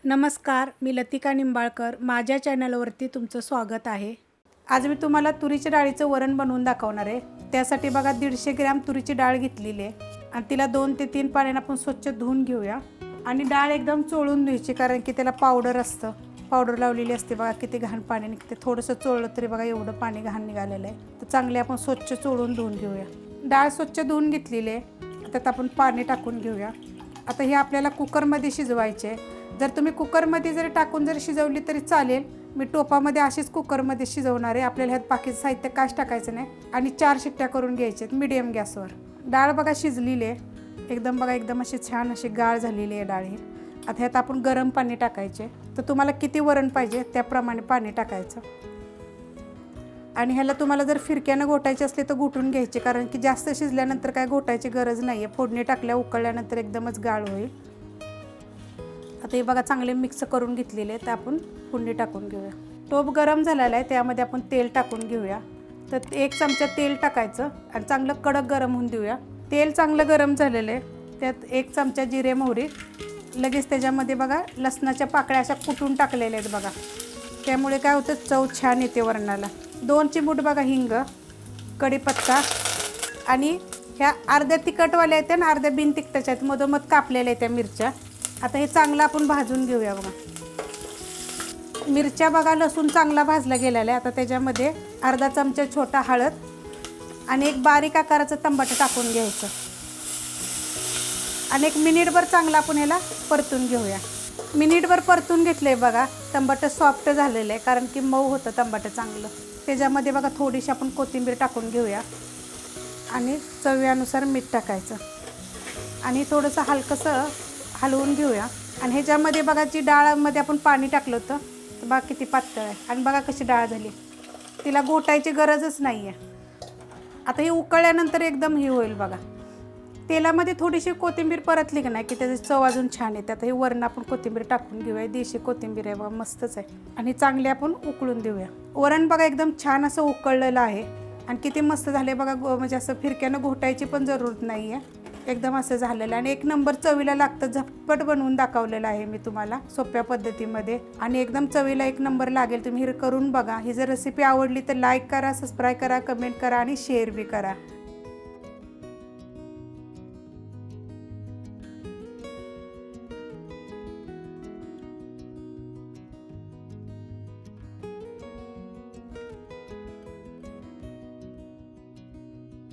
नमस्कार, मी लतिका निंबाळकर. माझ्या चॅनलवरती तुमचं स्वागत आहे. आज मी तुम्हाला तुरीच्या डाळीचं वरण बनवून दाखवणार आहे. त्यासाठी बघा 150 ग्रॅम तुरीची डाळ घेतलेली आहे आणि तिला 2 ते 3 पाण्याने आपण स्वच्छ धुवून घेऊया. आणि डाळ एकदम चोळून धुवायची, कारण की त्याला पावडर असतं, पावडर लावलेली असते. बघा किती घाण पाणी निघते. थोडंसं चोळलं तरी बघा एवढं पाणी घाण निघालेलं आहे. तर चांगले आपण स्वच्छ चोळून धुवून घेऊया. डाळ स्वच्छ धुवून घेतलेली आहे. त्यात आपण पाणी टाकून घेऊया. आता हे आपल्याला कुकरमध्ये शिजवायचे. जर तुम्ही कुकरमध्ये जरी टाकून जरी शिजवली तरी चालेल. मी टोपामध्ये अशीच कुकरमध्ये शिजवणार आहे. आपल्याला ह्यात बाकीचं साहित्य काहीच टाकायचं नाही आणि 4 शिट्ट्या करून घ्यायचे मीडियम गॅसवर. डाळ बघा शिजलेली आहे एकदम. बघा एकदम अशी छान अशी गाळ झालेली आहे डाळ ही. आता ह्यात आपण गरम पाणी टाकायचे. तर तुम्हाला किती वरण पाहिजे त्याप्रमाणे पाणी टाकायचं. आणि ह्याला तुम्हाला जर फिरक्यानं घोटायचे असले तर घोटून घ्यायचे, कारण की जास्त शिजल्यानंतर काय घोटायची गरज नाही आहे. फोडणी टाकल्या उकळल्यानंतर एकदमच गाळ होईल. आता हे बघा चांगले मिक्स करून घेतलेले आहे. तर आपण फोडणी टाकून घेऊया. टोप गरम झालेला आहे, त्यामध्ये आपण तेल टाकून घेऊया. तर 1 चमचा तेल टाकायचं आणि चांगलं कडक गरम होऊन देऊया. तेल चांगलं गरम झालेलं आहे. त्यात 1 चमचा जिरे मोहरी, लगेच त्याच्यामध्ये बघा लसणाच्या पाकळ्या अशा कुटून टाकलेल्या आहेत बघा. त्यामुळे काय होतं, चव छान येते वरणाला. 2 चिमूट बघा हिंग, कढीपत्ता आणि ह्या अर्ध्या तिखटवाल्या आहेत आणि अर्ध्या बिन तिखटाच्या आहेत, मधोमध कापलेल्या आहेत त्या मिरच्या. आता हे चांगलं आपण भाजून घेऊया. बघा मिरच्या बघा लसूण चांगला भाजला गेलेला आहे. आता त्याच्यामध्ये अर्धा चमचा छोटा हळद आणि 1 बारीक आकाराचं टमाटर टाकून घ्यायचं आणि 1 मिनिटभर चांगलं आपण ह्याला परतून घेऊया. मिनिटभर परतून घेतलं आहे बघा. टमाटर सॉफ्ट झालेलं आहे, कारण की मऊ होतं टमाटर चांगलं. त्याच्यामध्ये बघा थोडीशी आपण कोथिंबीर टाकून घेऊया आणि चवीनुसार मीठ टाकायचं आणि थोडंसं हलकंसं हलवून घेऊया. आणि ह्याच्यामध्ये बघा जी डाळमध्ये आपण पाणी टाकलं होतं तर बघा किती पातळ आहे आणि बघा कशी डाळ झाली. तिला घोटायची गरजच नाही आहे. आता ही उकळल्यानंतर एकदम ही होईल बघा. तेलामध्ये थोडीशी कोथिंबीर परतली की नाही की त्याची चव अजून छान येते. आता हे वरण आपण कोथिंबीर टाकून घेऊया. देशी कोथिंबीर आहे बघा, मस्तच आहे. आणि चांगले आपण उकळून देऊया. वरण बघा एकदम छान असं उकळलेलं आहे आणि किती मस्त झाले बघा. म्हणजे असं फिरक्यानं घोटायची पण जरूरत नाही आहे. एकदम असं झालेलं आणि 1 नंबर चवीला लागतं. झटपट बनवून दाखवलेलं आहे मी तुम्हाला सोप्या पद्धतीमध्ये आणि एकदम चवीला 1 नंबर लागेल. तुम्ही हे करून बघा. ही जर रेसिपी आवडली तर लाईक करा, सबस्क्राईब करा, कमेंट करा आणि शेअर बी करा.